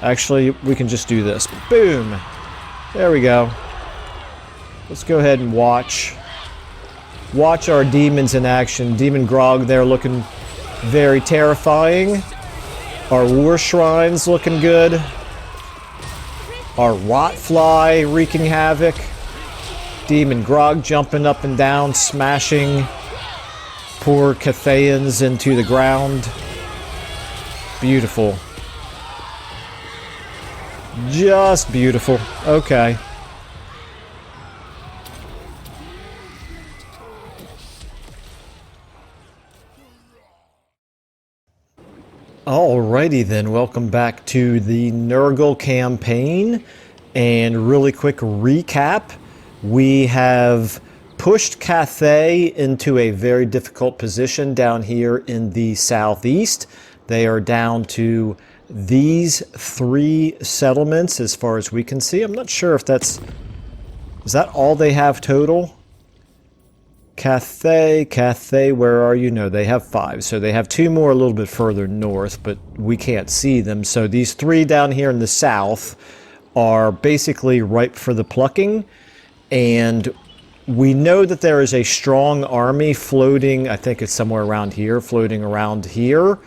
Actually, we can just do this. Boom! There we go. Let's go ahead and watch our demons in action. Demon Grog there looking very terrifying. Our War Shrines looking good. Our Rotfly wreaking havoc. Demon Grog jumping up and down, smashing poor Cathayans into the ground. Beautiful. Just beautiful. Okay. Alrighty then, welcome back to the Nurgle campaign. And really quick recap. We have pushed Cathay into a very difficult position down here in the southeast. They are down to these 3 settlements as far as we can see. I'm not sure if is that all they have total? Cathay, where are you? No, they have 5. So they have 2 more a little bit further north, but we can't see them. So these 3 down here in the south are basically ripe for the plucking. And we know that there is a strong army floating, I think it's somewhere around here, floating around here.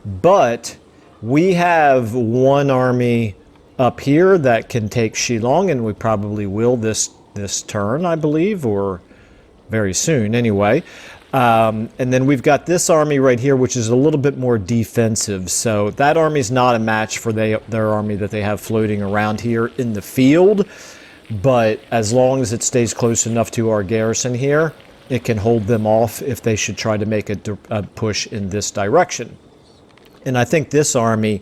But we have 1 army up here that can take Shillong, and we probably will this turn, I believe, or very soon anyway. And then we've got this army right here, which is a little bit more defensive. So that army is not a match for their army that they have floating around here in the field. But as long as it stays close enough to our garrison here, it can hold them off if they should try to make a push in this direction. And I think this army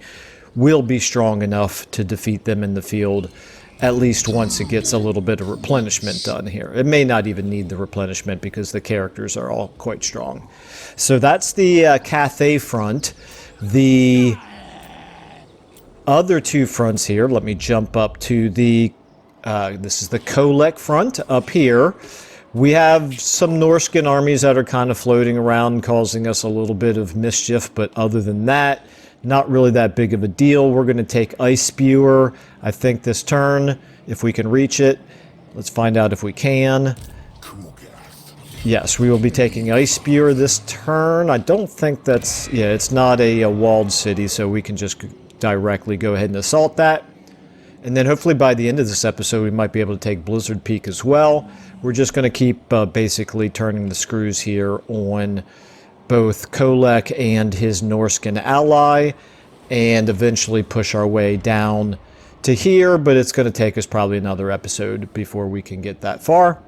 will be strong enough to defeat them in the field, at least once it gets a little bit of replenishment done here. It may not even need the replenishment because the characters are all quite strong. So that's the Cathay front. The other 2 fronts here, let me jump up to the, this is the Kolek front up here. We have some Norscan armies that are kind of floating around, causing us a little bit of mischief, but other than that, not really that big of a deal. We're going to take Ice Spewer, I think, this turn, if we can reach it. Let's find out if we can. Yes, we will be taking Ice Spewer this turn. I don't think that's... yeah, it's not a walled city, so we can just directly go ahead and assault that. And then hopefully by the end of this episode, we might be able to take Blizzard Peak as well. We're just going to keep basically turning the screws here on both Kolek and his Norscan ally, and eventually push our way down to here, but it's going to take us probably another episode before we can get that far.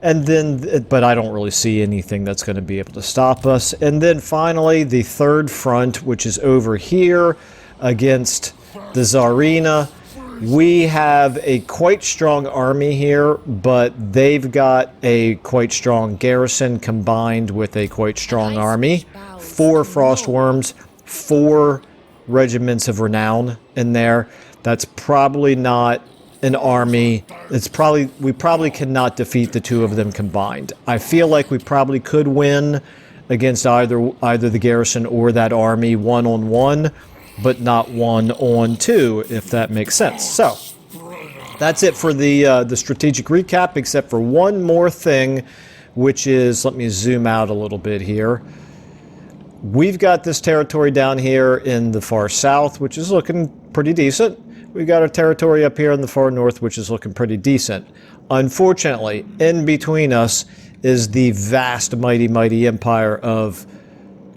And then, but I don't really see anything that's going to be able to stop us. And then finally, the 3rd front, which is over here against the Tsarina. We have a quite strong army here, but they've got a quite strong garrison combined with a quite strong army. 4 Frostworms, 4 regiments of renown in there. That's probably not an army. We probably cannot defeat the 2 of them combined. I feel like we probably could win against either the garrison or that army 1-on-1. But not 1-on-2, if that makes sense. So, that's it for the strategic recap, except for one more thing, which is, let me zoom out a little bit here. We've got this territory down here in the far south, which is looking pretty decent. We've got our territory up here in the far north, which is looking pretty decent. Unfortunately, in between us is the vast, mighty empire of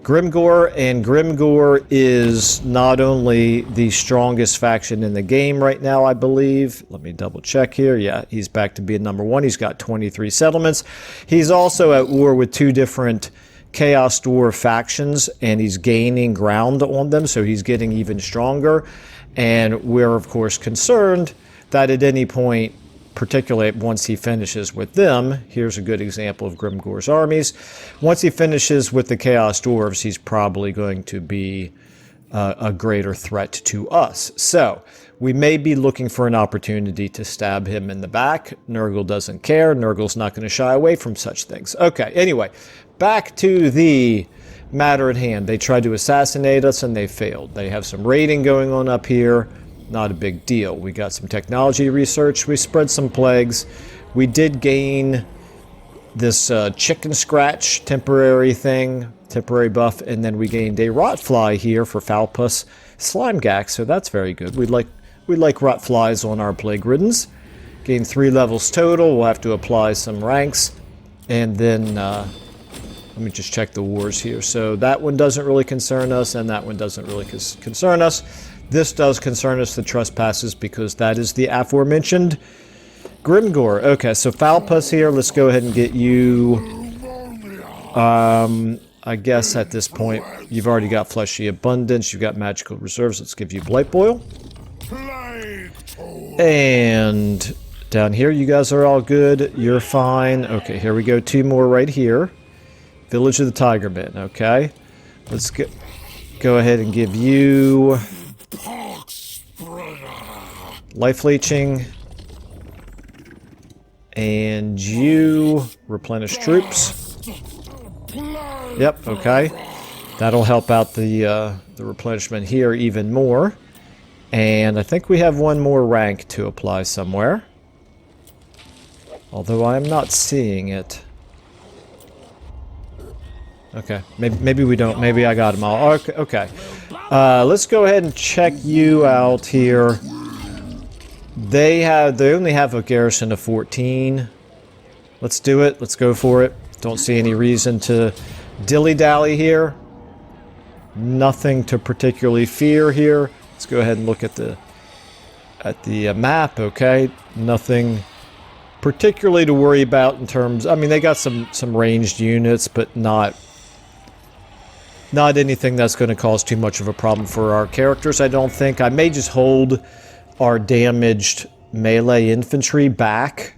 Grimgor, and Grimgor is not only the strongest faction in the game right now, I believe. Let me double check here. Yeah, he's back to being number 1. He's got 23 settlements. He's also at war with 2 different Chaos Dwarf factions, and he's gaining ground on them, so he's getting even stronger. And we're, of course, concerned that at any point, particularly once he finishes with them, here's a good example of Grimgor's armies. Once he finishes with the Chaos Dwarves, he's probably going to be a greater threat to us. So we may be looking for an opportunity to stab him in the back. Nurgle doesn't care. Nurgle's not going to shy away from such things. Okay, anyway, back to the matter at hand. They tried to assassinate us and they failed. They have some raiding going on up here. Not a big deal. We got some technology research. We spread some plagues. We did gain this chicken scratch temporary thing, temporary buff, and then we gained a rotfly here for Falpus slime gack, so that's very good. We like rotflies on our plague riddens. Gain 3 levels total. We'll have to apply some ranks, and then let me just check the wars here. So that one doesn't really concern us, and that one doesn't really concern us. This does concern us, the trespasses, because that is the aforementioned Grimgore. Okay, so Falpus here, let's go ahead and get you. I guess at this point, you've already got Fleshy Abundance, you've got Magical Reserves, let's give you Blight Boil. And down here, you guys are all good, you're fine. Okay, here we go, 2 more right here. Village of the Tigermen, okay. Let's go ahead and give you Life Leeching. And you replenish troops. Yep, okay. That'll help out the replenishment here even more. And I think we have one more rank to apply somewhere. Although I am not seeing it. Okay, maybe we don't. Maybe I got them all. Okay. Let's go ahead and check you out here. They only have a garrison of 14. Let's do it. Let's go for it. Don't see any reason to dilly-dally here. Nothing to particularly fear here. Let's go ahead and look at the map, okay? Nothing particularly to worry about in terms... I mean, they got some ranged units, but not anything that's going to cause too much of a problem for our characters, I don't think. I may just hold our damaged melee infantry back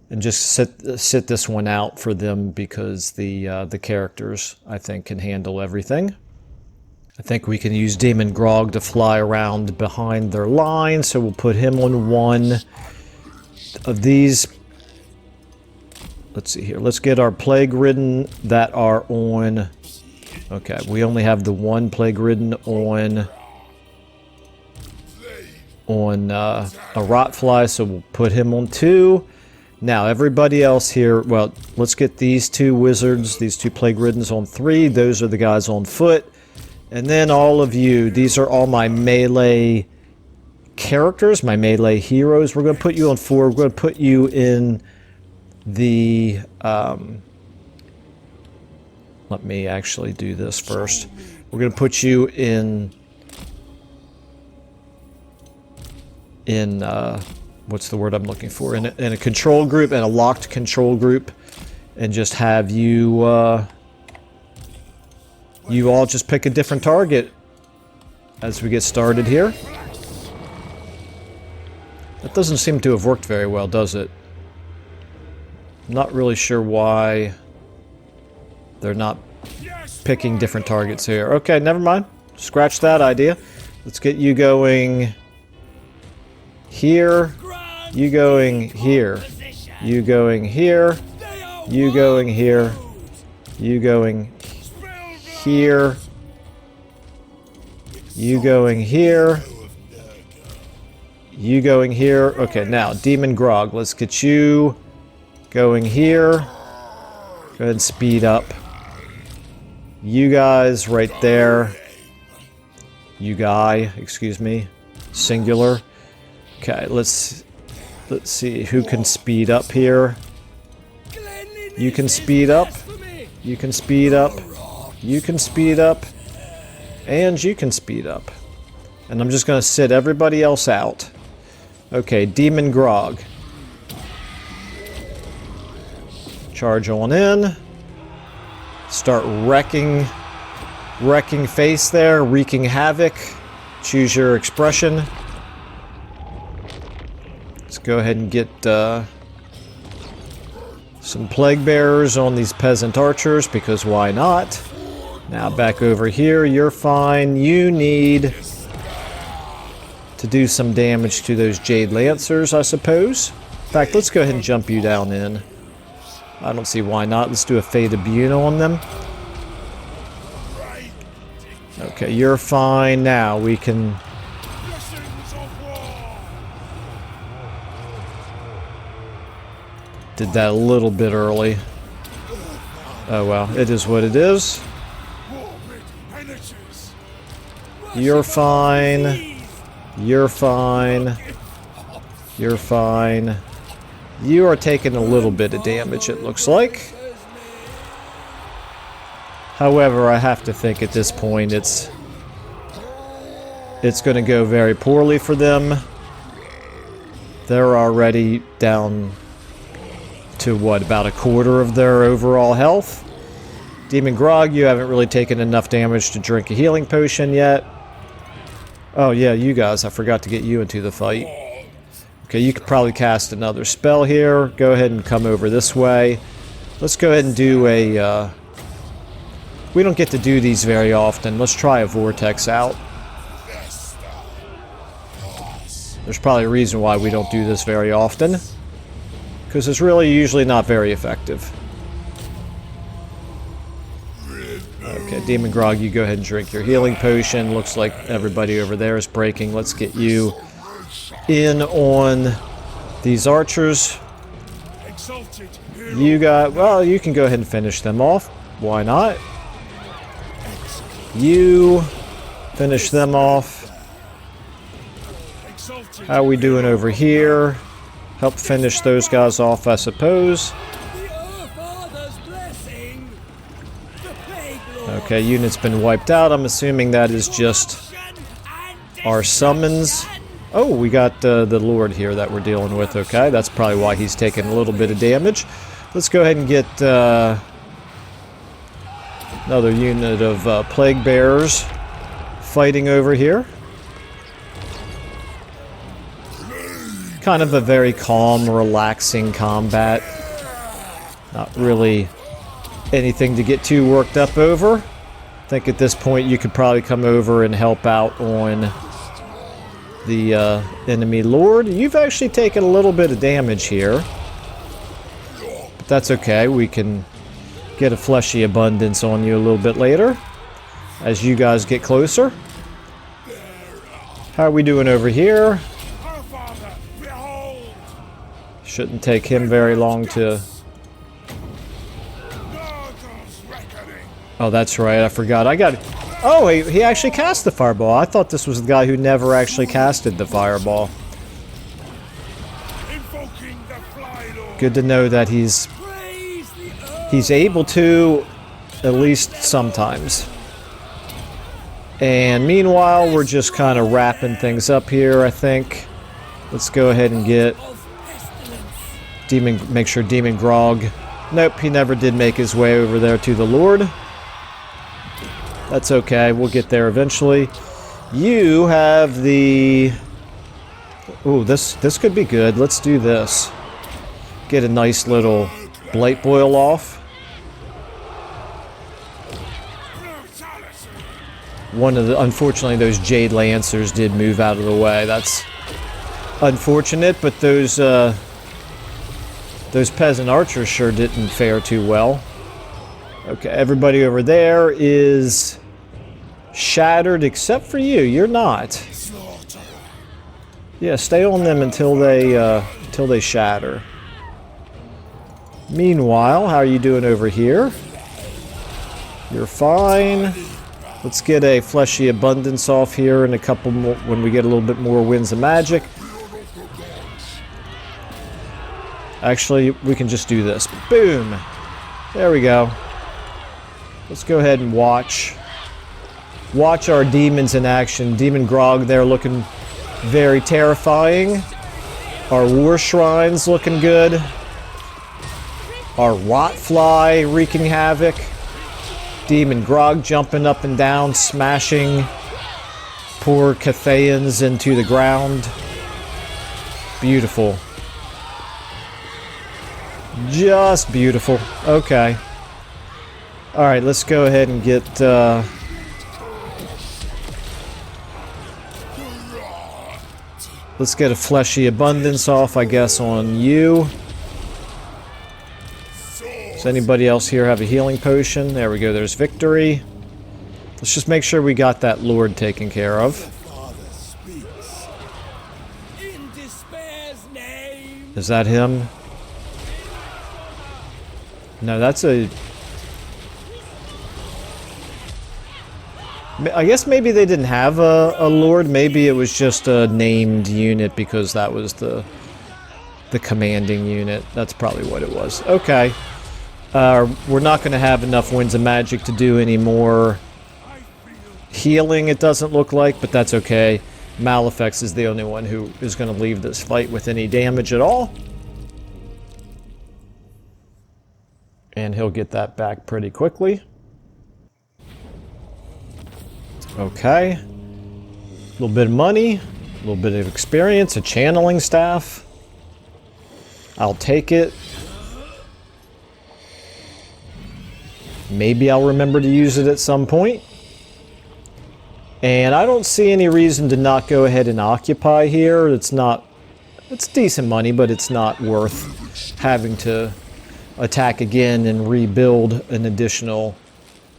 and just sit this one out for them, because the characters, I think, can handle everything. I think we can use Demon Grog to fly around behind their line, so we'll put him on one of these. Let's see here. Let's get our Plague Ridden that are on... Okay, we only have the one Plague Ridden on a Rotfly, so we'll put him on 2. Now, everybody else here, well, let's get these 2 wizards, these 2 Plague Riddens on 3. Those are the guys on foot. And then all of you, these are all my melee characters, my melee heroes. We're going to put you on 4. We're going to put you in the... let me actually do this first. We're going to put you in what's the word I'm looking for? In a control group, and a locked control group, and just have you you all just pick a different target as we get started here. That doesn't seem to have worked very well, does it? I'm not really sure why they're not picking different targets here. Okay, never mind. Scratch that idea. Let's get you going here. You going here. You going here. You going here. You going here. You going here. You going here. Okay, now, Demon Grog. Let's get you going here. Go ahead and speed up. You guys right there. You guy, excuse me. Singular. Okay, let's see who can speed up here. You can speed up. You can speed up. You can speed up. And you can speed up. And I'm just going to sit everybody else out. Okay, Demon Grog. Charge on in. Start wrecking face there, wreaking havoc. Choose your expression. Let's go ahead and get some plague bearers on these peasant archers, because why not? Now back over here, you're fine. You need to do some damage to those Jade Lancers, I suppose. In fact, let's go ahead and jump you down in. I don't see why not. Let's do a Fate of Buna on them. Okay, you're fine now. We can... Did that a little bit early. Oh well, it is what it is. You're fine. You're fine. You're fine. You are taking a little bit of damage, it looks like. However, I have to think at this point it's going to go very poorly for them. They're already down to what, about a quarter of their overall health. Demon Grog, you haven't really taken enough damage to drink a healing potion yet. Oh yeah, you guys, I forgot to get you into the fight. Okay, you could probably cast another spell here. Go ahead and come over this way. Let's go ahead and do a... we don't get to do these very often. Let's try a vortex out. There's probably a reason why we don't do this very often. Because it's really usually not very effective. Okay, Demon Grog, you go ahead and drink your healing potion. Looks like everybody over there is breaking. Let's get you in on these archers. You got... well, you can go ahead and finish them off. Why not? You finish them off. How are we doing over here? Help finish those guys off, I suppose. Okay, unit's been wiped out. I'm assuming that is just our summons. Oh, we got the Lord here that we're dealing with. Okay, that's probably why he's taking a little bit of damage. Let's go ahead and get another unit of Plague Bearers fighting over here. Kind of a very calm, relaxing combat. Not really anything to get too worked up over. I think at this point you could probably come over and help out on the enemy Lord. You've actually taken a little bit of damage here. But that's okay. We can get a fleshy abundance on you a little bit later as you guys get closer. How are we doing over here? Shouldn't take him very long to... oh, that's right. I forgot. I got... oh, he actually cast the fireball. I thought this was the guy who never actually casted the fireball. Good to know that he's able to, at least sometimes. And meanwhile, we're just kind of wrapping things up here, I think. Let's go ahead and get... make sure Demon Grog... nope, he never did make his way over there to the Lord. That's okay, we'll get there eventually. You have the... ooh, this could be good. Let's do this. Get a nice little blight boil off. One of the... unfortunately, those Jade Lancers did move out of the way. That's unfortunate, but those peasant archers sure didn't fare too well. Okay, everybody over there is shattered except for you. You're not. Yeah, stay on them until they shatter. Meanwhile, how are you doing over here? You're fine. Let's get a fleshy abundance off here in a couple more when we get a little bit more winds of magic. Actually, we can just do this. Boom! There we go. Let's go ahead and watch our demons in action. Demon Grog there looking very terrifying. Our war shrines looking good. Our rotfly wreaking havoc. Demon Grog jumping up and down, smashing poor Cathayans into the ground. Beautiful. Just beautiful. Okay. Alright, let's go ahead and get... let's get a fleshy abundance off, I guess, on you. Does anybody else here have a healing potion? There we go, there's victory. Let's just make sure we got that lord taken care of. In despair's name. Is that him? No, that's a... I guess maybe they didn't have a lord. Maybe it was just a named unit because that was the commanding unit. That's probably what it was. Okay. We're not going to have enough Winds of Magic to do any more healing, it doesn't look like, but that's okay. Malefice is the only one who is going to leave this fight with any damage at all. And he'll get that back pretty quickly. Okay. A little bit of money, a little bit of experience, a channeling staff. I'll take it. Maybe I'll remember to use it at some point. And I don't see any reason to not go ahead and occupy here. It's decent money, but it's not worth having to attack again and rebuild an additional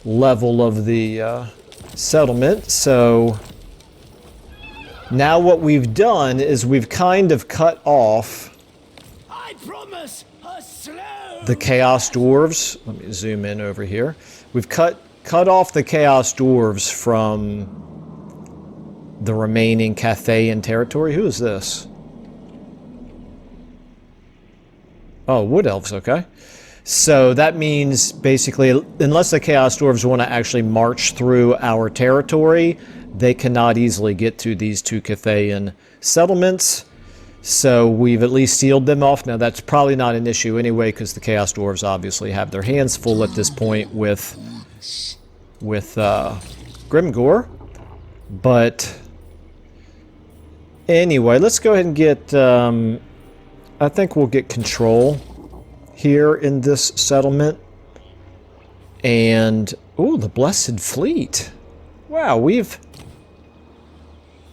level of the settlement. So now what we've done is we've kind of cut off the Chaos Dwarves. Let me zoom in over here. We've cut off the Chaos Dwarves from the remaining Cathayan territory. Who is this? Oh, Wood Elves, okay. So that means basically, unless the Chaos Dwarves want to actually march through our territory, they cannot easily get to these two Cathayan settlements. So we've at least sealed them off. Now that's probably not an issue anyway, because the Chaos Dwarves obviously have their hands full at this point with Grimgore. But anyway, let's go ahead and get, I think we'll get control here in this settlement. And, ooh, the Blessed Fleet. Wow, we've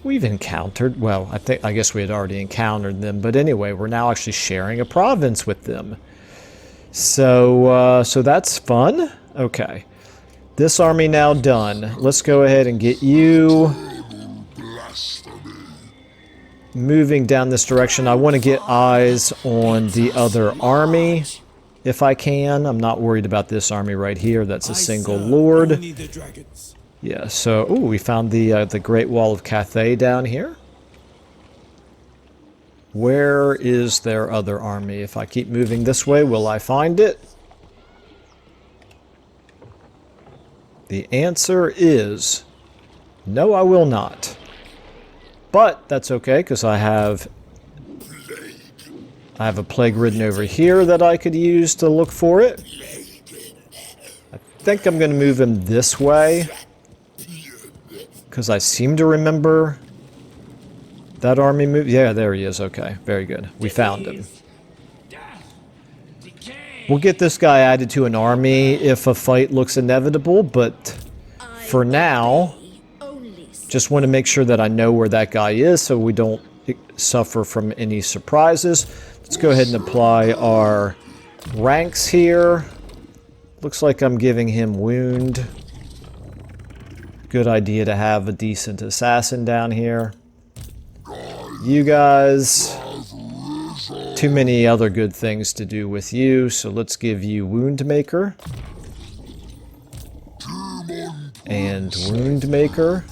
encountered, well, I guess we had already encountered them, but anyway, we're now actually sharing a province with them. So, so that's fun. Okay. This army now done. Let's go ahead and get you moving down this direction. I want to get eyes on the other army if I can. I'm not worried about this army right here. That's a single lord. Yeah, so ooh, we found the Great Wall of Cathay down here. Where is their other army? If I keep moving this way, will I find it? The answer is no, I will not. But that's okay, because I have a plague ridden over here that I could use to look for it. I think I'm going to move him this way, because I seem to remember that army move. Yeah, there he is. Okay, very good. We found him. We'll get this guy added to an army if a fight looks inevitable, but for now, just want to make sure that I know where that guy is so we don't suffer from any surprises. Let's go ahead and apply our ranks here. Looks like I'm giving him wound. Good idea to have a decent assassin down here. You guys, too many other good things to do with you, so let's give you Wound Maker. And Wound Maker.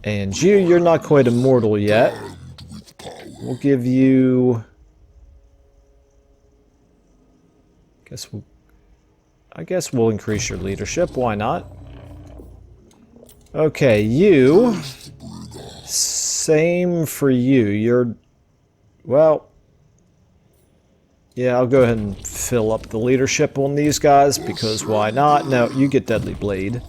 And you're not quite immortal yet. We'll give you... I guess we'll increase your leadership. Why not? Okay, you... Same for you. You're... Well... Yeah, I'll go ahead and fill up the leadership on these guys, because why not? No, you get Deadly Blade.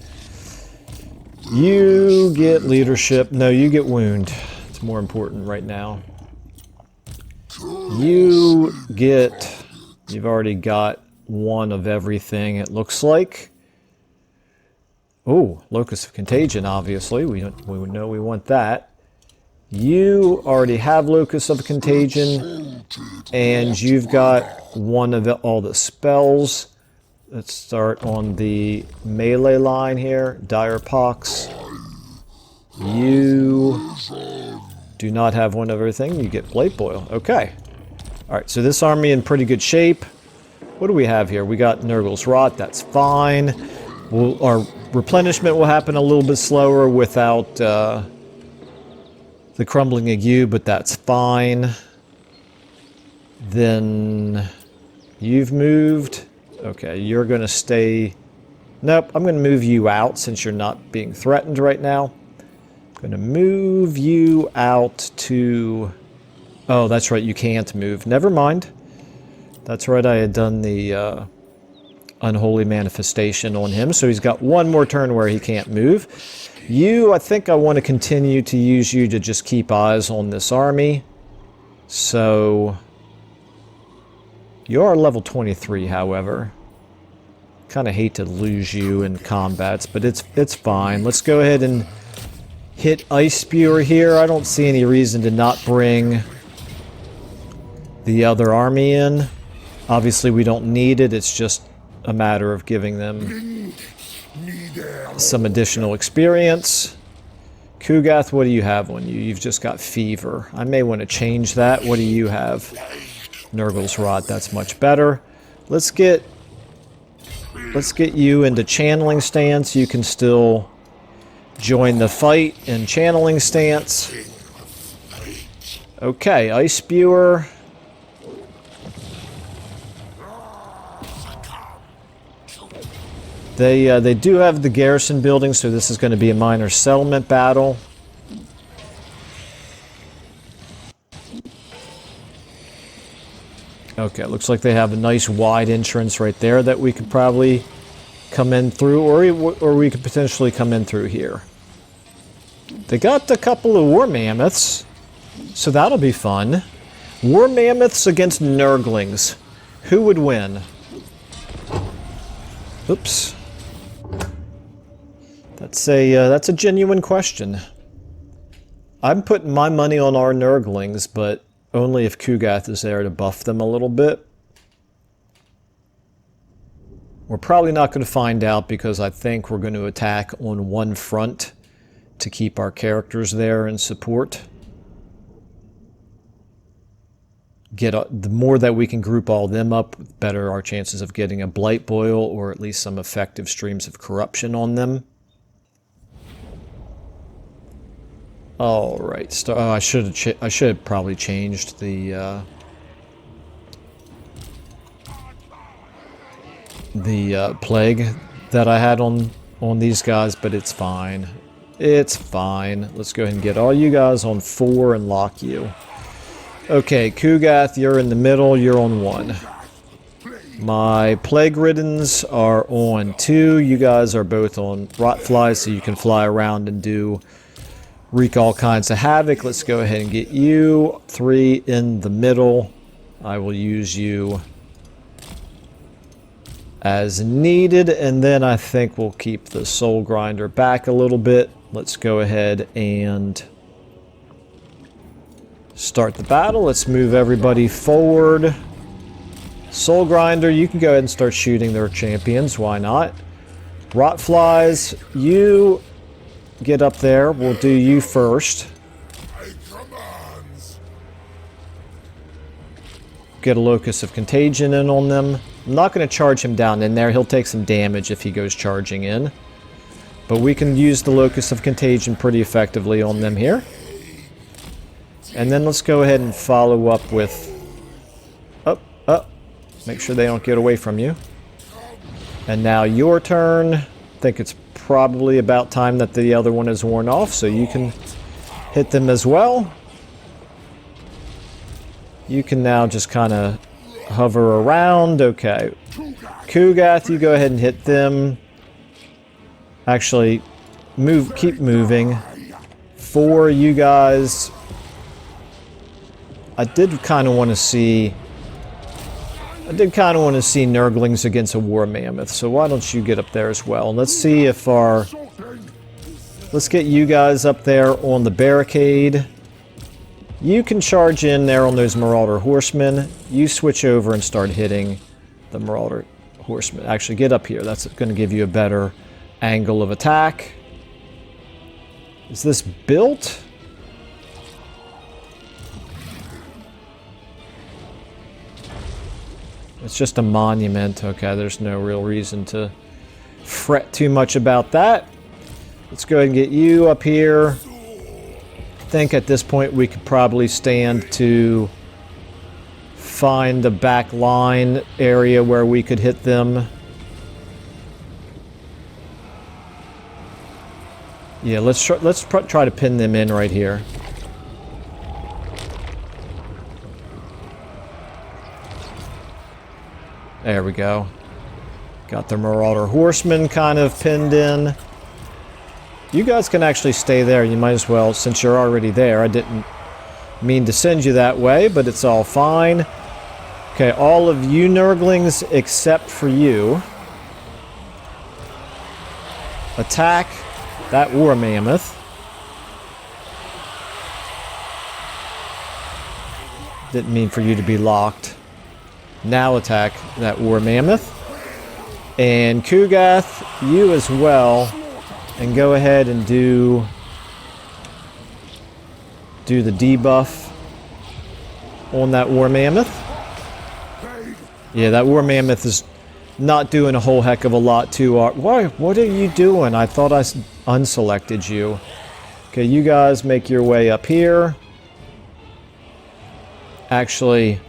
You get leadership. No, you get wound. It's more important right now. You get... You've already got one of everything, it looks like. Oh, Locus of Contagion, obviously. We know we want that. You already have Locus of Contagion, and you've got one of all the spells. Let's start on the melee line here. Dire Pox. You do not have one of everything. You get Blade Boil. Okay. Alright, so this army in pretty good shape. What do we have here? We got Nurgle's Rot. That's fine. Our replenishment will happen a little bit slower without the Crumbling Ague, but that's fine. Then you've moved. Okay, you're going to stay... Nope, I'm going to move you out since you're not being threatened right now. I'm going to move you out to... Oh, that's right, you can't move. Never mind. That's right, I had done the Unholy Manifestation on him, so he's got one more turn where he can't move. You, I think I want to continue to use you to just keep eyes on this army. So... You are level 23, however. Kind of hate to lose you in combats, but it's fine. Let's go ahead and hit Ice Spewer here. I don't see any reason to not bring the other army in. Obviously, we don't need it. It's just a matter of giving them some additional experience. Kugath, what do you have on you? You've just got Fever. I may want to change that. What do you have? Nurgle's Rot, that's much better. Let's get you into channeling stance. You can still join the fight in channeling stance. Okay, Ice Spewer. They do have the garrison building, so this is going to be a minor settlement battle. Okay, looks like they have a nice wide entrance right there that we could probably come in through, or we could potentially come in through here. They got a couple of War Mammoths, so that'll be fun. War Mammoths against Nurglings. Who would win? Oops. That's a genuine question. I'm putting my money on our Nurglings, but only if Kugath is there to buff them a little bit. We're probably not going to find out because I think we're going to attack on one front to keep our characters there in support. The more that we can group all them up, the better our chances of getting a Blight Boil or at least some effective streams of corruption on them. All right, oh, I should have probably changed the plague that I had on these guys, but it's fine. It's fine. Let's go ahead and get all you guys on 4 and lock you. Okay, Kugath, you're in the middle. You're on 1. My Plague Riddens are on 2. You guys are both on Rotfly, so you can fly around and wreak all kinds of havoc. Let's go ahead and get you 3 in the middle. I will use you as needed, and then I think we'll keep the Soul Grinder back a little bit. Let's go ahead and start the battle. Let's move everybody forward. Soul Grinder, you can go ahead and start shooting their champions. Why not? Rotflies, you get up there. We'll do you first. Get a Locus of Contagion in on them. I'm not going to charge him down in there. He'll take some damage if he goes charging in. But we can use the Locus of Contagion pretty effectively on them here. And then let's go ahead and follow up with... Make sure they don't get away from you. And now your turn. I think it's probably about time that the other one is worn off, so you can hit them as well. You can now just kind of hover around. Okay. Kugath, you go ahead and hit them. Actually, keep moving. 4, you guys. I did kind of want to see Nurglings against a War Mammoth, so why don't you get up there as well? And let's see if let's get you guys up there on the barricade. You can charge in there on those Marauder Horsemen. You switch over and start hitting the Marauder horsemen. Actually, get up here. That's going to give you a better angle of attack. Is this built? It's just a monument. Okay, there's no real reason to fret too much about that. Let's go ahead and get you up here. I think at this point we could probably stand to find the back line area where we could hit them. Yeah, let's try to pin them in right here. There we go. Got the Marauder Horsemen kind of pinned in. You guys can actually stay there. You might as well, since you're already there. I didn't mean to send you that way, but it's all fine. Okay, all of you Nurglings except for you. Attack that War Mammoth. Didn't mean for you to be locked. Now attack that War Mammoth. And Kugath, you as well. And go ahead and do the debuff on that War Mammoth. Yeah, that War Mammoth is not doing a whole heck of a lot to why? What are you doing? I thought I unselected you. Okay, you guys make your way up here. Actually,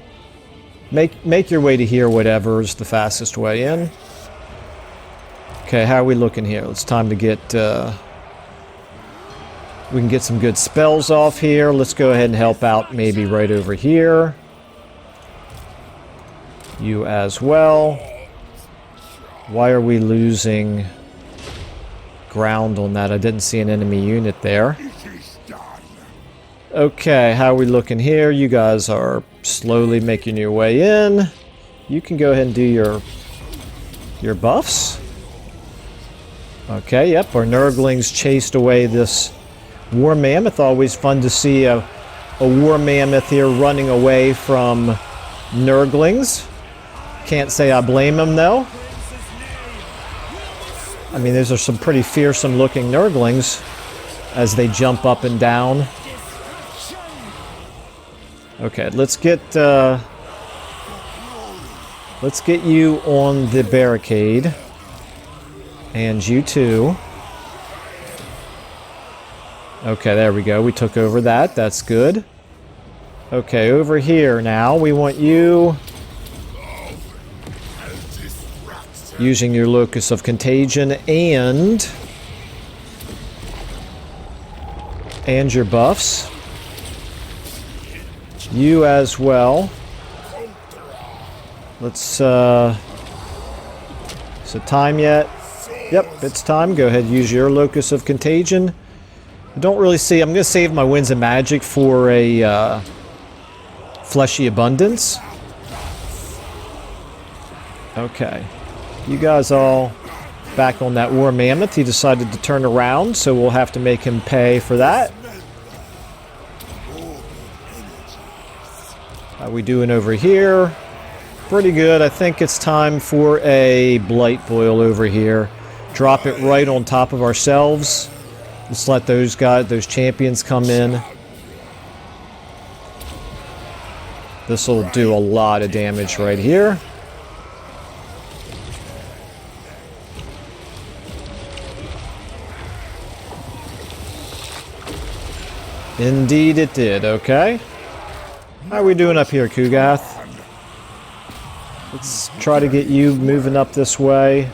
make your way to here, whatever is the fastest way in. Okay, how are we looking here? It's time to get... we can get some good spells off here. Let's go ahead and help out maybe right over here. You as well. Why are we losing ground on that? I didn't see an enemy unit there. Okay, how are we looking here? You guys are slowly making your way in. You can go ahead and do your buffs. Okay, yep, our Nurglings chased away this War Mammoth. Always fun to see a War Mammoth here running away from Nurglings. Can't say I blame him, though. I mean, these are some pretty fearsome looking Nurglings as they jump up and down. Okay, let's get you on the barricade. And you too. Okay, there we go. We took over that. That's good. Okay, over here now. We want you using your Locus of Contagion and your buffs. You as well. Let's, is it time yet? Yep, it's time. Go ahead, use your Locus of Contagion. I don't really see... I'm going to save my Winds of Magic for a Fleshy Abundance. Okay. You guys all back on that War Mammoth. He decided to turn around, so we'll have to make him pay for that. How we doing over here? Pretty good. I think it's time for a Blight Boil over here. Drop it right on top of ourselves. Let's let those champions come in. This will do a lot of damage right here. Indeed it did, okay. How are we doing up here, Kugath? Let's try to get you moving up this way.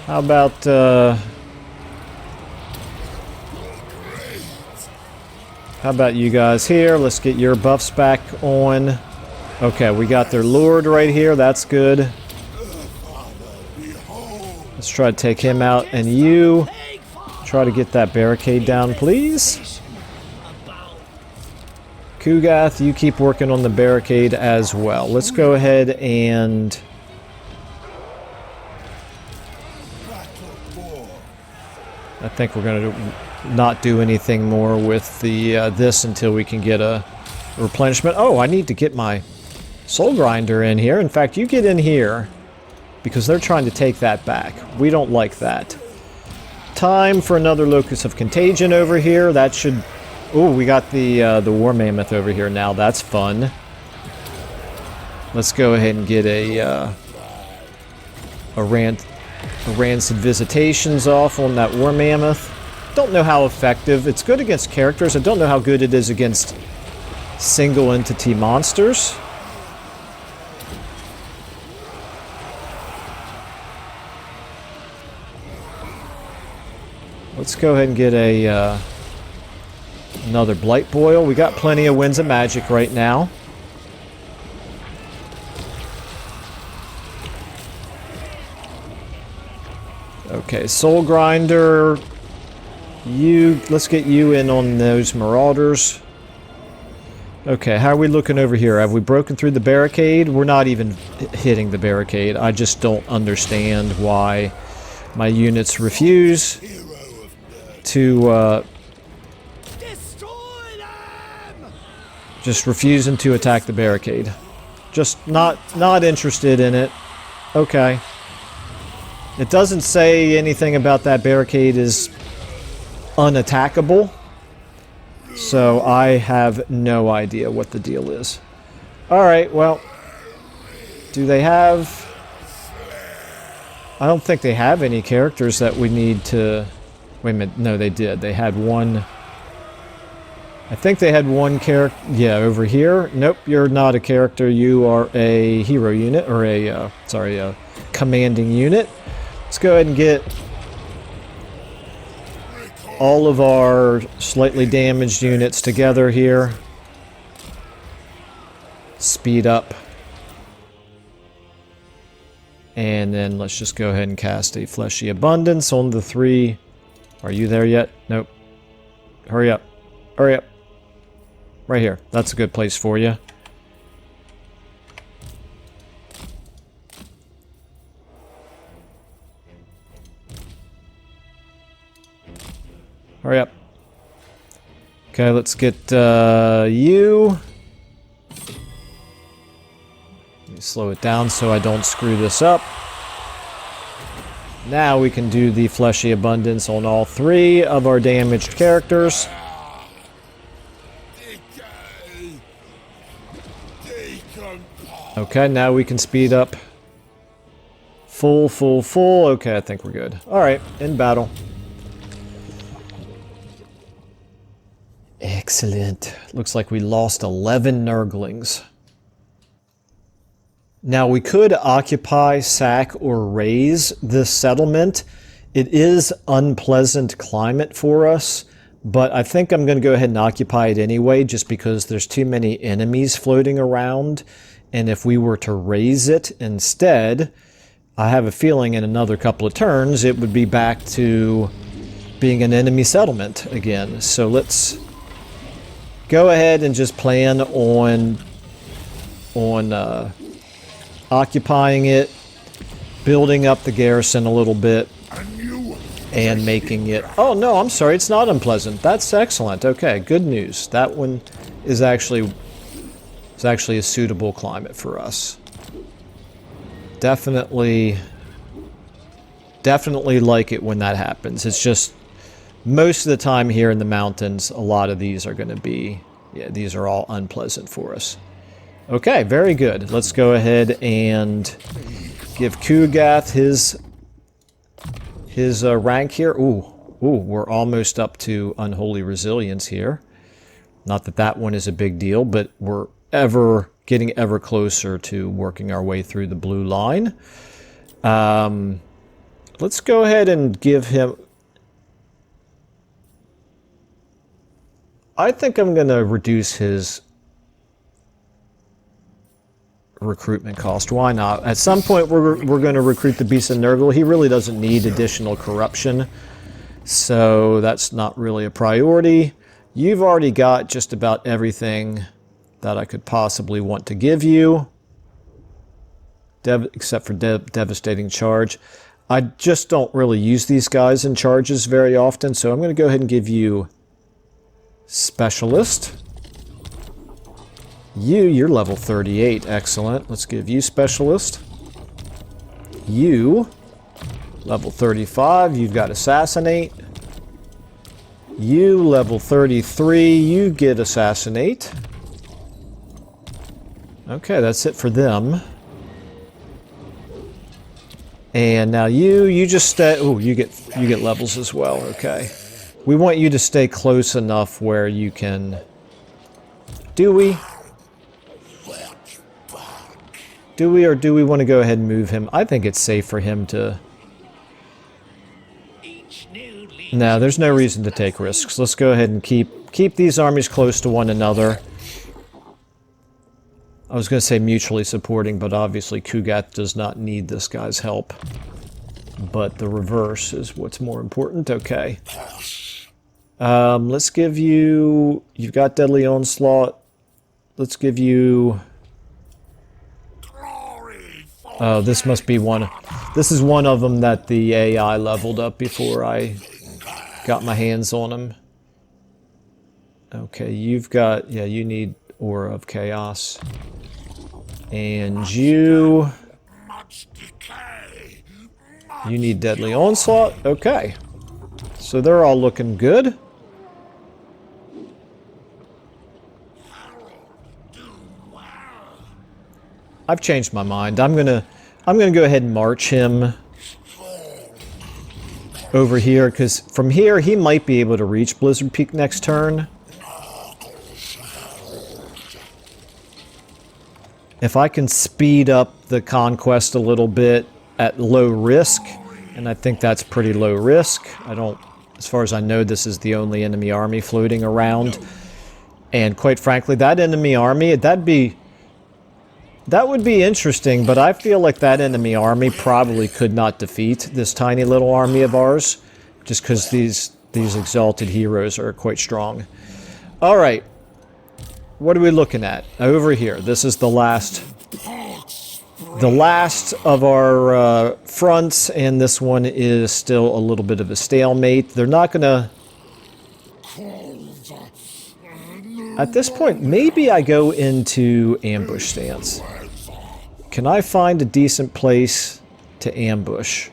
How about, you guys here? Let's get your buffs back on. Okay, we got their Lord right here. That's good. Let's try to take him out. And you, try to get that barricade down, please. Kugath, you keep working on the barricade as well. Let's go ahead and... I think we're going to not do anything more with the this until we can get a replenishment. Oh, I need to get my soul grinder in here. In fact, you get in here because they're trying to take that back. We don't like that. Time for another locus of contagion over here. That should... Oh, we got the war mammoth over here now. That's fun. Let's go ahead and get a rancid visitations off on that war mammoth. Don't know how effective. It's good against characters. I don't know how good it is against single entity monsters. Let's go ahead and get a another blight boil. We got plenty of winds of magic right now. Okay, soul grinder. Let's get you in on those marauders. Okay, how are we looking over here? Have we broken through the barricade? We're not even hitting the barricade. I just don't understand why my units refuse to just refusing to attack the barricade. Just not interested in it. Okay. It doesn't say anything about that barricade is unattackable. So I have no idea what the deal is. Alright, well. Do they have... I don't think they have any characters that we need to... Wait a minute, no they did. They had one... I think they had one character... Yeah, over here. Nope, you're not a character. You are a hero unit, or a... a commanding unit. Let's go ahead and get all of our slightly damaged units together here. Speed up. And then let's just go ahead and cast a Fleshy Abundance on the 3. Are you there yet? Nope. Hurry up. Hurry up. Right here. That's a good place for you. Hurry up. Okay, let's get you. Let me slow it down so I don't screw this up. Now we can do the Fleshy Abundance on all 3 of our damaged characters. Okay, now we can speed up. Full. Okay, I think we're good. Alright, in battle. Excellent. Looks like we lost 11 Nurglings. Now we could occupy, sack, or raise this settlement. It is unpleasant climate for us, but I think I'm going to go ahead and occupy it anyway, just because there's too many enemies floating around. And if we were to raise it instead, I have a feeling in another couple of turns it would be back to being an enemy settlement again. So let's go ahead and just plan on occupying it, building up the garrison a little bit, and making it... Oh, no, I'm sorry, it's not unpleasant. That's excellent. Okay, good news. That one is actually a suitable climate for us. Definitely like it when that happens. It's just most of the time here in the mountains, a lot of these are going to be... Yeah, these are all unpleasant for us. Okay, very good. Let's go ahead and give Kugath his rank here. Ooh, we're almost up to Unholy Resilience here. Not that that one is a big deal, but we're getting ever closer to working our way through the blue line. Let's go ahead and give him... I think I'm going to reduce his recruitment cost. Why not? At some point, we're going to recruit the Beast of Nurgle. He really doesn't need additional corruption, so that's not really a priority. You've already got just about everything that I could possibly want to give you, except for Devastating Charge. I just don't really use these guys in charges very often, so I'm going to go ahead and give you Specialist. You're level 38. Excellent. Let's give you specialist. You, level 35. You've got assassinate. You, level 33. You get assassinate. Okay, that's it for them. And now you just stay. Oh, you get levels as well. Okay. We want you to stay close enough where you can. Do we? Do we, or do we want to go ahead and move him? I think it's safe for him to... No, there's no reason to take risks. Let's go ahead and keep these armies close to one another. I was going to say mutually supporting, but obviously Kugath does not need this guy's help. But the reverse is what's more important. Okay. Let's give you... You've got Deadly Onslaught. Let's give you... Oh, this must be one. This is one of them that the AI leveled up before I got my hands on him. Okay, you've got... Yeah, you need Aura of Chaos. And you... You need Deadly Onslaught? Okay. So they're all looking good. I've changed my mind. I'm gonna go ahead and march him over here, because from here he might be able to reach Blizzard Peak next turn. If I can speed up the conquest a little bit at low risk, and I think that's pretty low risk. As far as I know, this is the only enemy army floating around. And quite frankly, that enemy army, that would be interesting, but I feel like that enemy army probably could not defeat this tiny little army of ours, just because these exalted heroes are quite strong. All right, what are we looking at over here? This is the last of our fronts, and this one is still a little bit of a stalemate. They're not gonna... At this point, maybe I go into ambush stance. Can I find a decent place to ambush?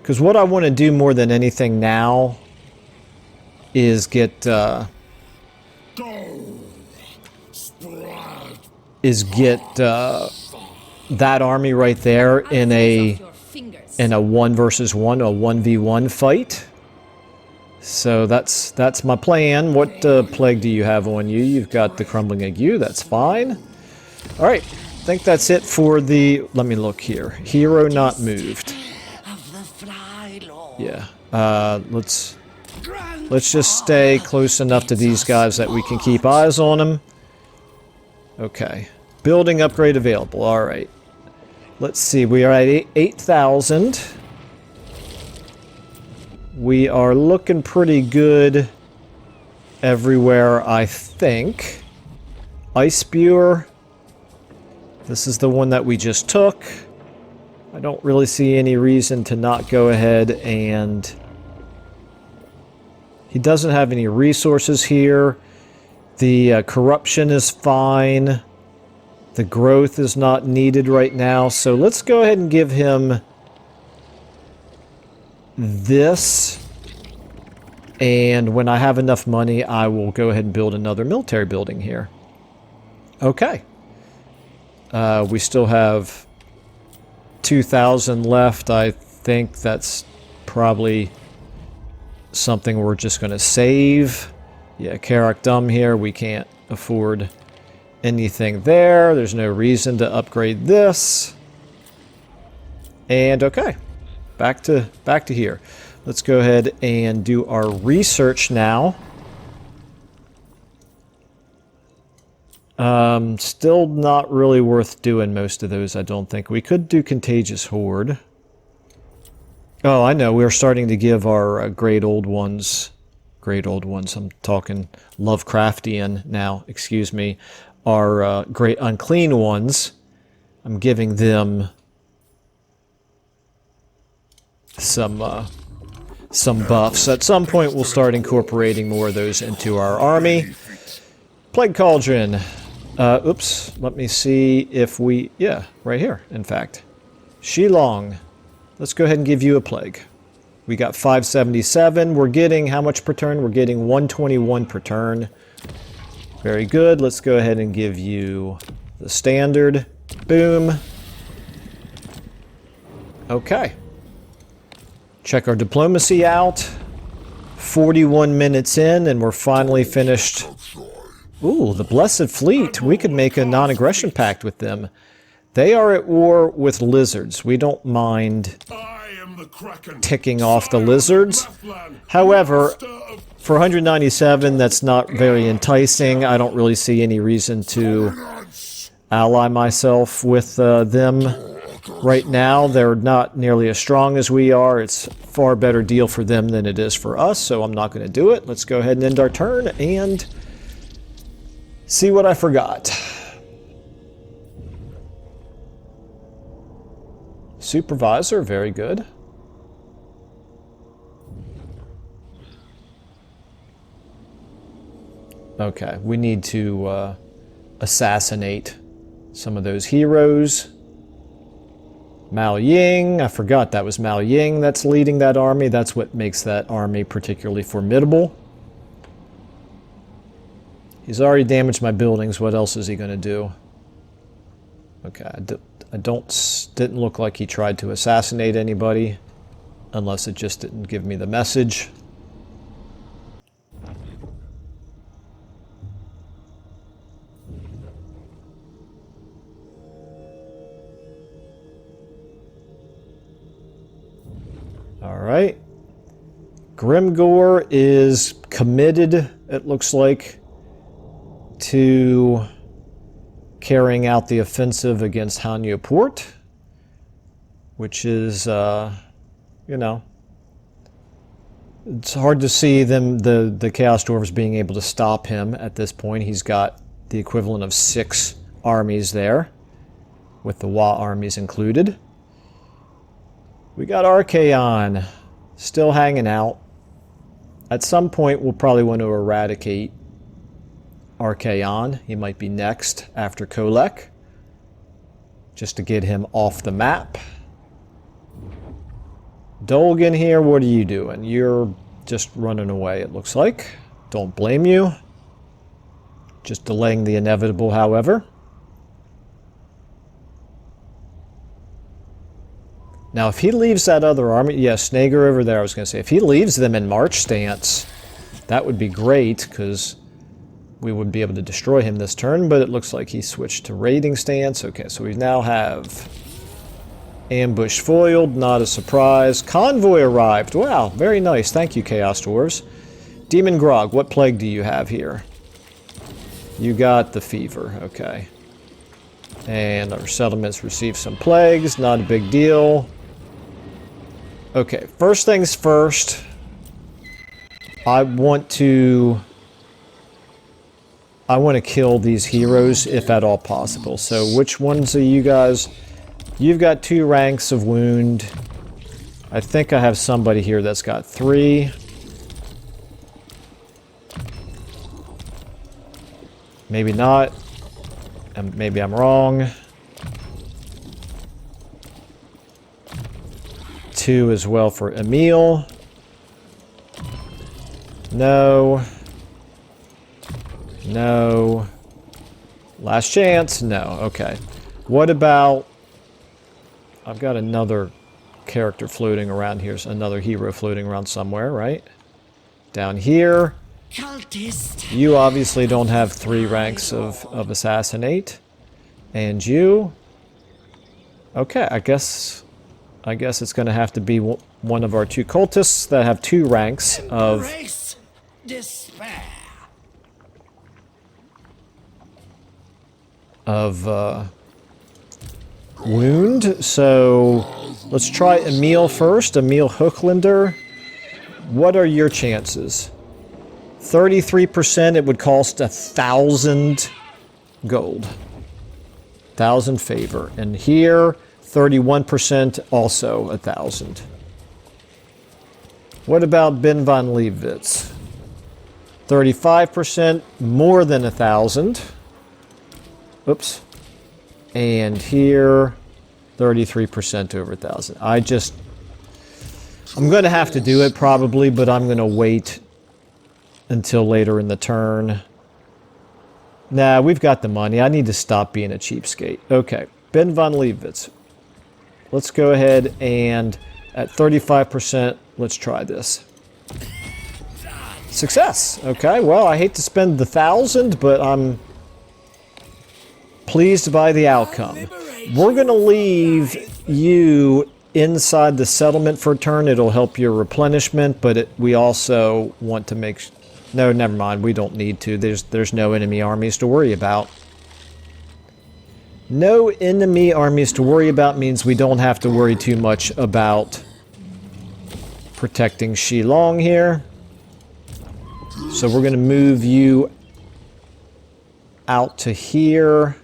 Because what I want to do more than anything now is get that army right there in a 1 versus 1, a 1v1 fight. So that's my plan. What plague do you have on you? You've got the Crumbling Ague. That's fine. All right. I think that's it for the... Let me look here. Hero not moved. Yeah. Let's just stay close enough to these guys that we can keep eyes on them. Okay. Building upgrade available. All right. Let's see. We are at 8,000. We are looking pretty good everywhere, I think. Ice Spewer. This is the one that we just took. I don't really see any reason to not go ahead and... He doesn't have any resources here. The corruption is fine. The growth is not needed right now. So let's go ahead and give him this. And when I have enough money, I will go ahead and build another military building here. Okay. We still have 2,000 left. I think that's probably something we're just going to save. Yeah, Karak Dum here. We can't afford anything there. There's no reason to upgrade this. And okay, back to here. Let's go ahead and do our research now. Still not really worth doing most of those, I don't think. We could do Contagious Horde. Oh, I know. We're starting to give our great old ones, I'm talking Lovecraftian now, excuse me, our great unclean ones. I'm giving them some buffs. At some point, we'll start incorporating more of those into our army. Plague Cauldron. Oops. Let me see if we... Yeah, right here, in fact. Shilong. Let's go ahead and give you a plague. We got 577. We're getting how much per turn? We're getting 121 per turn. Very good. Let's go ahead and give you the standard. Boom. Okay. Check our diplomacy out. 41 minutes in, and we're finally finished. Ooh, the Blessed Fleet. We could make a non-aggression pact with them. They are at war with lizards. We don't mind ticking off the lizards. However, for 197, that's not very enticing. I don't really see any reason to ally myself with them. Right now, they're not nearly as strong as we are. It's a far better deal for them than it is for us, so I'm not going to do it. Let's go ahead and end our turn and see what I forgot. Supervisor, very good. Okay, we need to assassinate some of those heroes. Mao Ying, I forgot that was Mao Ying that's leading that army. That's what makes that army particularly formidable. He's already damaged my buildings. What else is he going to do? Okay, didn't look like he tried to assassinate anybody, unless it just didn't give me the message. Alright. Grimgore is committed, it looks like, to carrying out the offensive against Hanyu Port, which is, you know, it's hard to see them, the Chaos Dwarves being able to stop him at this point. He's got the equivalent of 6 armies there, with the Wa armies included. We got Archaon still hanging out. At some point, we'll probably want to eradicate Archaon. He might be next after Kolek, just to get him off the map. Dolgan here, what are you doing? You're just running away, it looks like. Don't blame you. Just delaying the inevitable, however. Now, if he leaves that other army... Yeah, Snager over there, I was going to say. If he leaves them in march stance, that would be great, because we would be able to destroy him this turn, but it looks like he switched to raiding stance. Okay, so we now have ambush foiled, not a surprise. Convoy arrived. Wow, very nice. Thank you, Chaos Dwarves. Demon Grog, what plague do you have here? You got the fever, okay. And our settlements received some plagues, not a big deal. Okay, first things first, I want to kill these heroes if at all possible. So which ones are you guys? You've got 2 ranks of wound. I think I have somebody here that's got 3. Maybe not. Maybe I'm wrong. 2 as well for Emil. No. No. Last chance? No. Okay. What about... I've got another character floating around here. Another hero floating around somewhere, right? Down here. Cultist. You obviously don't have 3 ranks of assassinate. And you... Okay, I guess it's going to have to be one of our 2 cultists that have 2 ranks of... despair. Of wound. So let's try Emil first. Emil Hooklander. What are your chances? 33%. It would cost 1,000 gold. 1,000 favor. And here, 31%, also 1,000. What about Ben von Leibwitz? 35%, more than 1,000. Oops. And here, 33% over 1,000. I'm going to have to do it probably, but I'm going to wait until later in the turn. Nah, we've got the money. I need to stop being a cheapskate. Okay, Ben von Leibowitz. Let's go ahead and at 35%, let's try this. Success. Okay, well, I hate to spend the 1,000, but I'm pleased by the outcome. We're going to leave you inside the settlement for a turn. It'll help your replenishment, but we also want to make... No, never mind. We don't need to. There's no enemy armies to worry about. No enemy armies to worry about means we don't have to worry too much about protecting Shilong here. So we're going to move you out to here.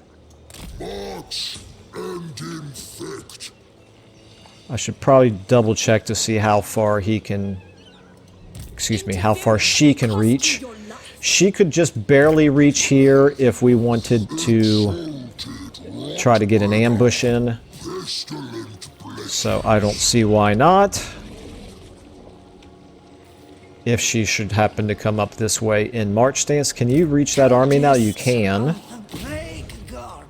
I should probably double check to see how far he can... Excuse me, how far she can reach. She could just barely reach here if we wanted to try to get an ambush in. So I don't see why not. If she should happen to come up this way in march stance. Can you reach that army now? You can.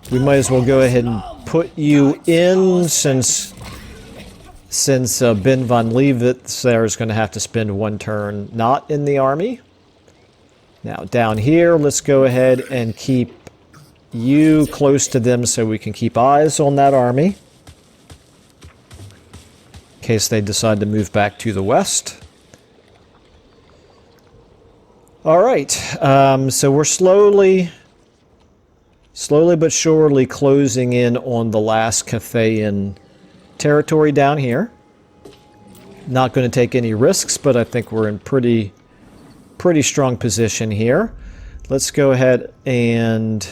We might as well go ahead and put you in since Ben von Leibowitz there is going to have to spend one turn not in the army. Now down here, let's go ahead and keep you close to them so we can keep eyes on that army in case they decide to move back to the west. All right, so we're slowly but surely closing in on the last Cathayan territory down here. Not going to take any risks, but I think we're in pretty strong position here. Let's go ahead and...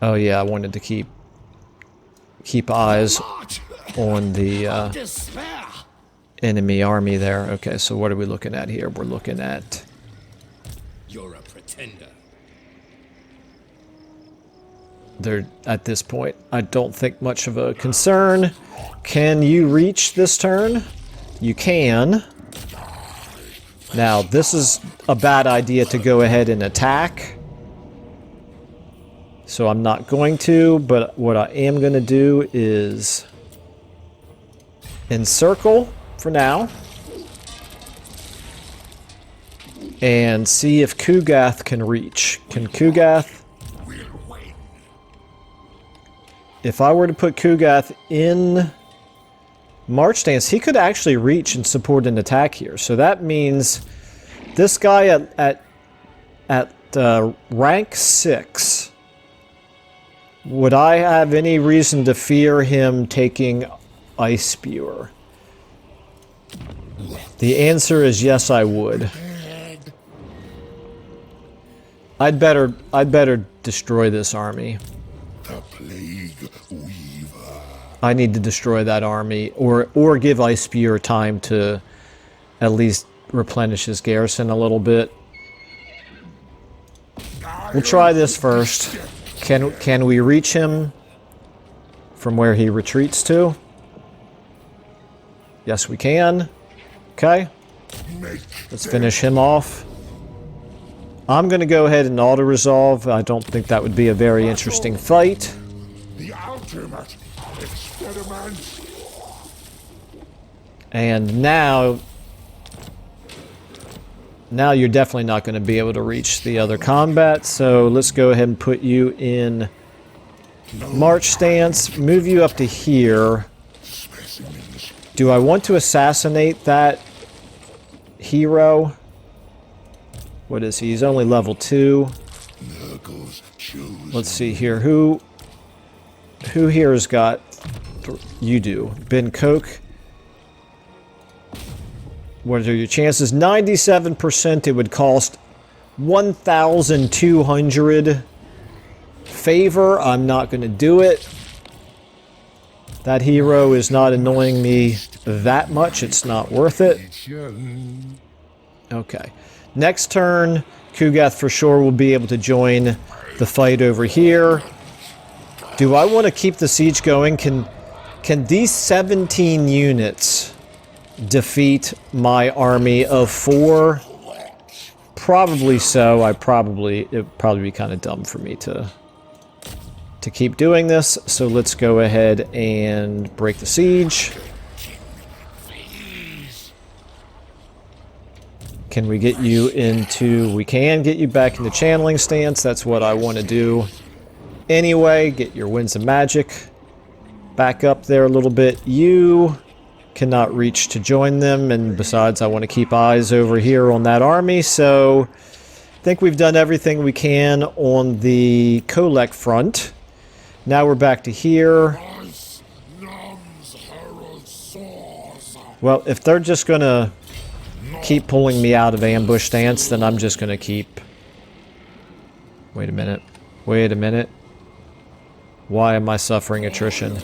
Oh yeah, I wanted to keep eyes on the enemy army there. Okay, so what are we looking at here? We're looking at... You're a pretender. They're, at this point, I don't think much of a concern. Can you reach this turn? You can. Now, this is a bad idea to go ahead and attack. So I'm not going to, but what I am going to do is encircle for now. And see if Kugath can reach. Can Kugath... If I were to put Kugath in march stance, he could actually reach and support an attack here. So that means this guy at rank 6, would I have any reason to fear him taking Ice Spewer? The answer is yes, I would. I'd better destroy this army. The Plague Weaver. I need to destroy that army, or give Ice Spear time to at least replenish his garrison a little bit. We'll try this first. Can we reach him from where he retreats to? Yes, we can. Okay. Let's finish him off. I'm going to go ahead and auto-resolve. I don't think that would be a very interesting fight. The ultimate experiment. And now you're definitely not going to be able to reach the other combat, so let's go ahead and put you in march stance, move you up to here. Do I want to assassinate that hero? What is he? He's only level 2. Let's see here. Who here has got... You do. Ben Koch. What are your chances? 97%. It would cost 1,200 favor. I'm not going to do it. That hero is not annoying me that much. It's not worth it. Okay. Next turn, Kugath for sure will be able to join the fight over here. Do I want to keep the siege going? Can these 17 units defeat my army of 4? Probably so. It'd probably be kind of dumb for me to keep doing this. So let's go ahead and break the siege. Can we get you into... We can get you back into channeling stance. That's what I want to do. Anyway, get your winds of magic back up there a little bit. You cannot reach to join them, and besides, I want to keep eyes over here on that army, so I think we've done everything we can on the Kolek front. Now we're back to here. Well, if they're just going to keep pulling me out of ambush stance, then I'm just going to keep... Wait a minute. Wait a minute. Why am I suffering attrition?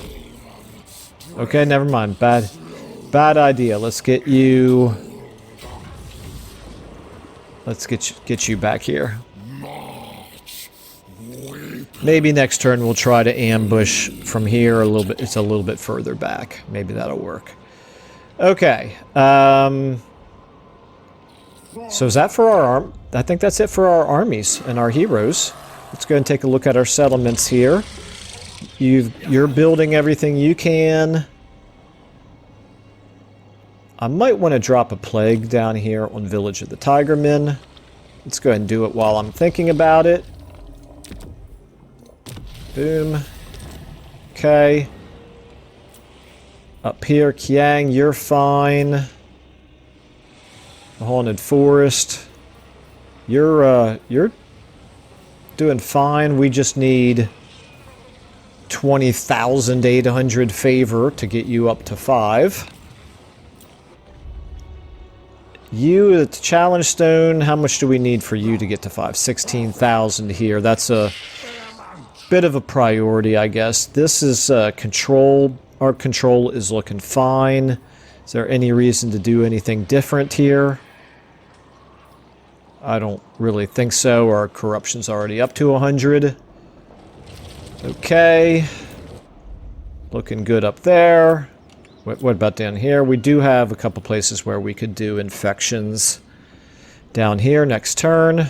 Okay, never mind. Bad idea. Let's get you... Let's get you back here. Maybe next turn we'll try to ambush from here a little bit. It's a little bit further back. Maybe that'll work. Okay. So is that for our I think that's it for our armies and our heroes. Let's go and take a look at our settlements here. You're building everything you can. I might want to drop a plague down here on Village of the Tigermen. Let's go ahead and do it while I'm thinking about it. Boom. Okay. Up here, Kiang, you're fine. The Haunted Forest. You're doing fine. We just need 20,800 favor to get you up to 5. You at the Challenge Stone, how much do we need for you to get to 5? 16,000 here. That's a bit of a priority, I guess. This is control. Our control is looking fine. Is there any reason to do anything different here? I don't really think so. Our corruption's already up to 100. Okay. Looking good up there. What about down here? We do have a couple places where we could do infections. Down here, next turn.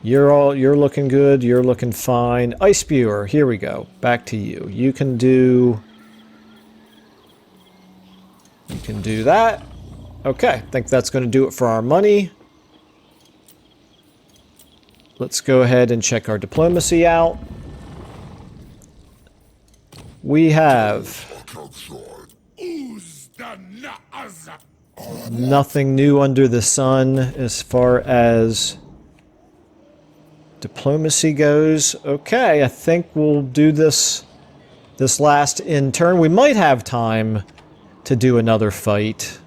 You're looking good. You're looking fine. Ice Spewer, here we go. Back to you. You can do that. Okay, I think that's going to do it for our money. Let's go ahead and check our diplomacy out. We have nothing new under the sun as far as diplomacy goes. Okay, I think we'll do this last in turn. We might have time to do another fight.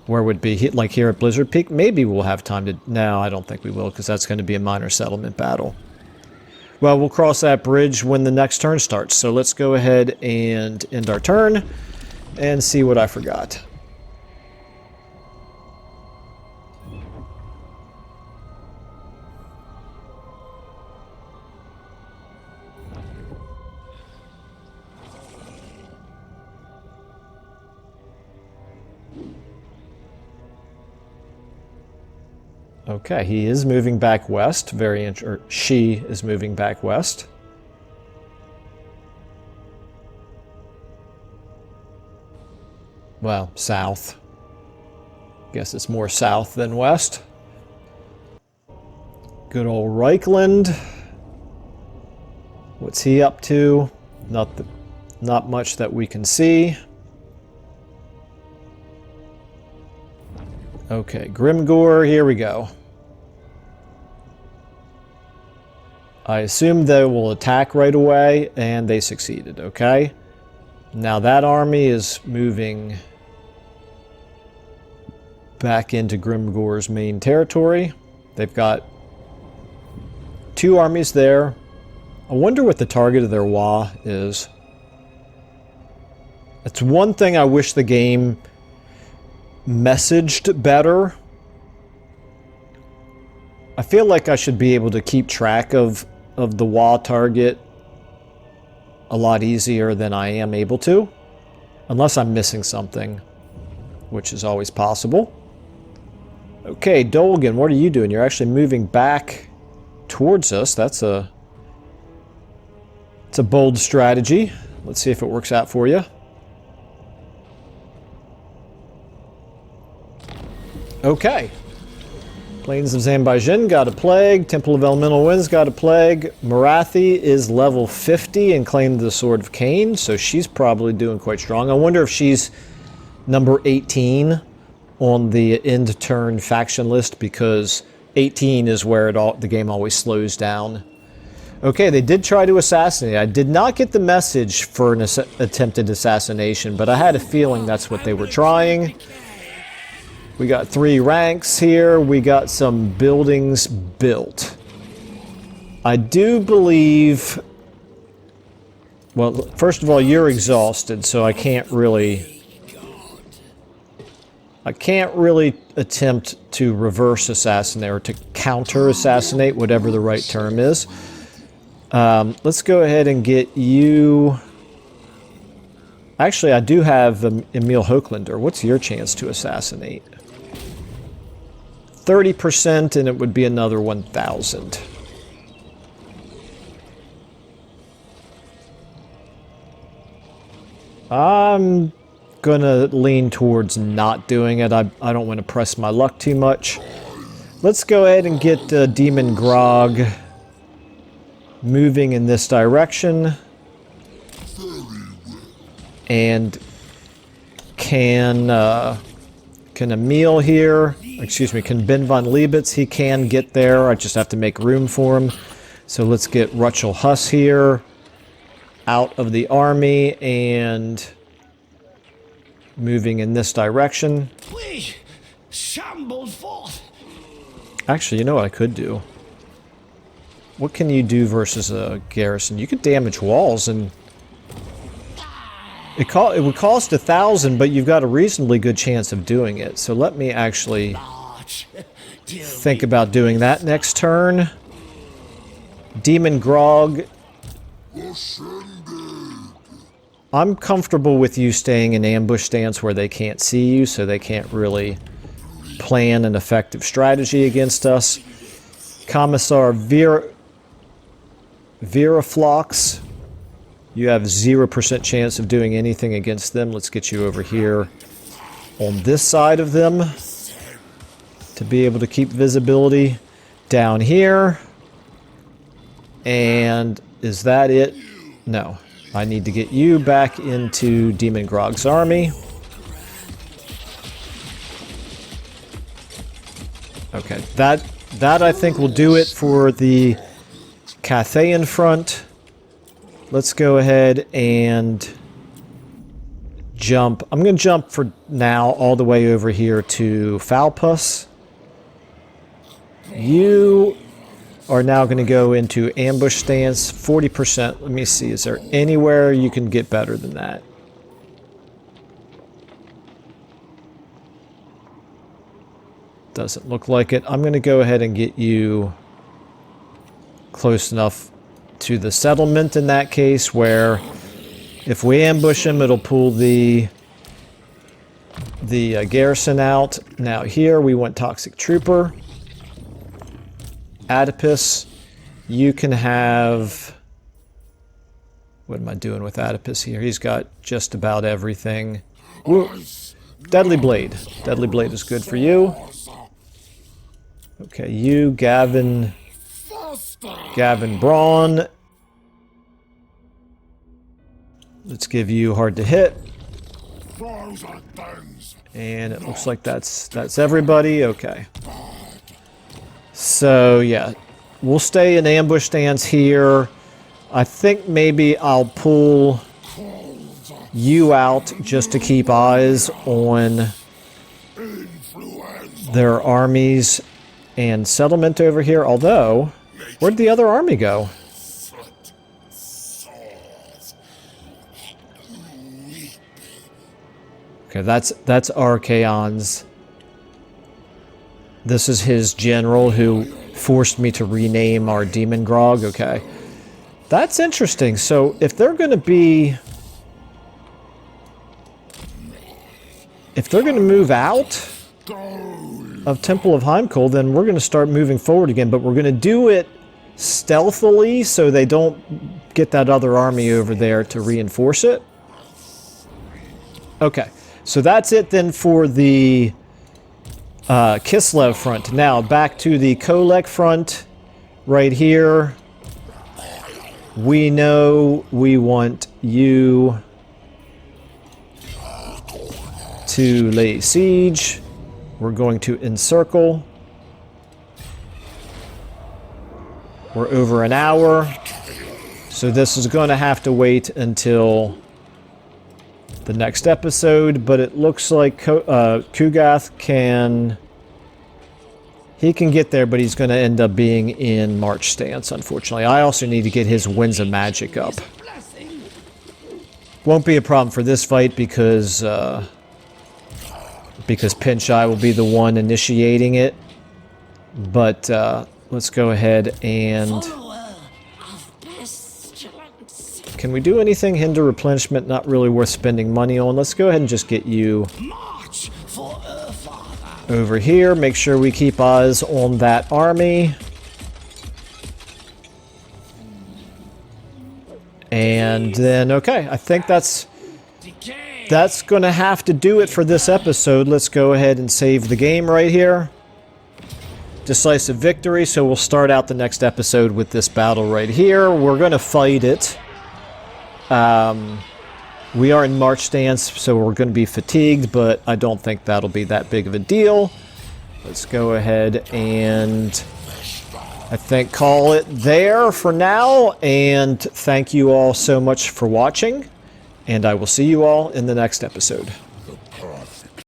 Where would be like here at Blizzard Peak? Maybe we'll have time to... No, I don't think we will, because that's going to be a minor settlement battle. Well, we'll cross that bridge when the next turn starts. So let's go ahead and end our turn and see what I forgot. Okay, he is moving back west. Or she is moving back west. Well, south. Guess it's more south than west. Good old Reichland. What's he up to? Not much that we can see. Okay, Grimgor, here we go. I assume they will attack right away, and they succeeded, okay? Now that army is moving back into Grimgor's main territory. They've got 2 armies there. I wonder what the target of their Wa is. It's one thing I wish the game messaged better. I feel like I should be able to keep track of the WA target a lot easier than I am able to. Unless I'm missing something, which is always possible. Okay, Dolgan, what are you doing? You're actually moving back towards us. It's a bold strategy. Let's see if it works out for you. Okay. Plains of Zanbaijin got a plague. Temple of Elemental Winds got a plague. Marathi is level 50 and claimed the Sword of Cain, so she's probably doing quite strong. I wonder if she's number 18 on the end turn faction list, because 18 is where the game always slows down. Okay, they did try to assassinate. I did not get the message for an attempted assassination, but I had a feeling that's what they were trying. We got 3 ranks here. We got some buildings built. I do believe... Well, first of all, you're exhausted, so I can't really attempt to reverse assassinate or to counter assassinate, whatever the right term is. Let's go ahead and get you... Actually, I do have Emil Hoechlander. What's your chance to assassinate? 30%, and it would be another 1,000. I'm gonna lean towards not doing it. I don't want to press my luck too much. Let's go ahead and get Demon Grog moving in this direction. And can Emil here, excuse me, can Ben von Liebitz, he can get there. I just have to make room for him. So let's get Rutschel Huss here out of the army and moving in this direction. We shambled forth. Actually, you know what I could do? What can you do versus a garrison? You could damage walls, and it would cost 1,000, but you've got a reasonably good chance of doing it. So let me actually think about doing that next turn. Demon Grog. I'm comfortable with you staying in ambush stance where they can't see you, so they can't really plan an effective strategy against us. Commissar Viraflox. You have 0% chance of doing anything against them. Let's get you over here on this side of them to be able to keep visibility. Down here. And is that it? No. I need to get you back into Demon Grog's army. Okay, that I think will do it for the Cathayan front. Let's go ahead and jump. I'm going to jump for now all the way over here to Falpus. You are now going to go into ambush stance, 40%. Let me see, is there anywhere you can get better than that? Doesn't look like it. I'm going to go ahead and get you close enough to the settlement in that case, where if we ambush him, it'll pull the garrison out. Now here we want Toxic Trooper. Oedipus, you can have... What am I doing with Oedipus here? He's got just about everything. Ooh, Deadly Blade. Deadly Blade is good for you. Okay, you, Gavin Braun. Let's give you hard to hit. And it looks like that's everybody. Okay. So yeah, we'll stay in ambush stance here. I think maybe I'll pull you out just to keep eyes on their armies and settlement over here. Although, where'd the other army go? Okay, that's Archaon's. This is his general who forced me to rename our Demon Grog. Okay. That's interesting. So if they're going to be... If they're going to move out of Temple of Heimkohl, then we're going to start moving forward again. But we're going to do it stealthily so they don't get that other army over there to reinforce it. Okay. So that's it then for the Kislev front. Now back to the Kolek front right here. We know we want you to lay siege. We're going to encircle. We're over an hour. So this is going to have to wait until the next episode, but it looks like Kugath can... He can get there, but he's going to end up being in March stance, unfortunately. I also need to get his Winds of Magic up. Won't be a problem for this fight because Pincheye will be the one initiating it. But let's go ahead and... Can we do anything? Hinder replenishment, not really worth spending money on. Let's go ahead and just get you over here. Make sure we keep eyes on that army. And then, okay, I think that's going to have to do it for this episode. Let's go ahead and save the game right here. Decisive victory, so we'll start out the next episode with this battle right here. We're going to fight it. We are in March stance, so we're going to be fatigued, but I don't think that'll be that big of a deal. Let's go ahead and I think call it there for now, and thank you all so much for watching, and I will see you all in the next episode.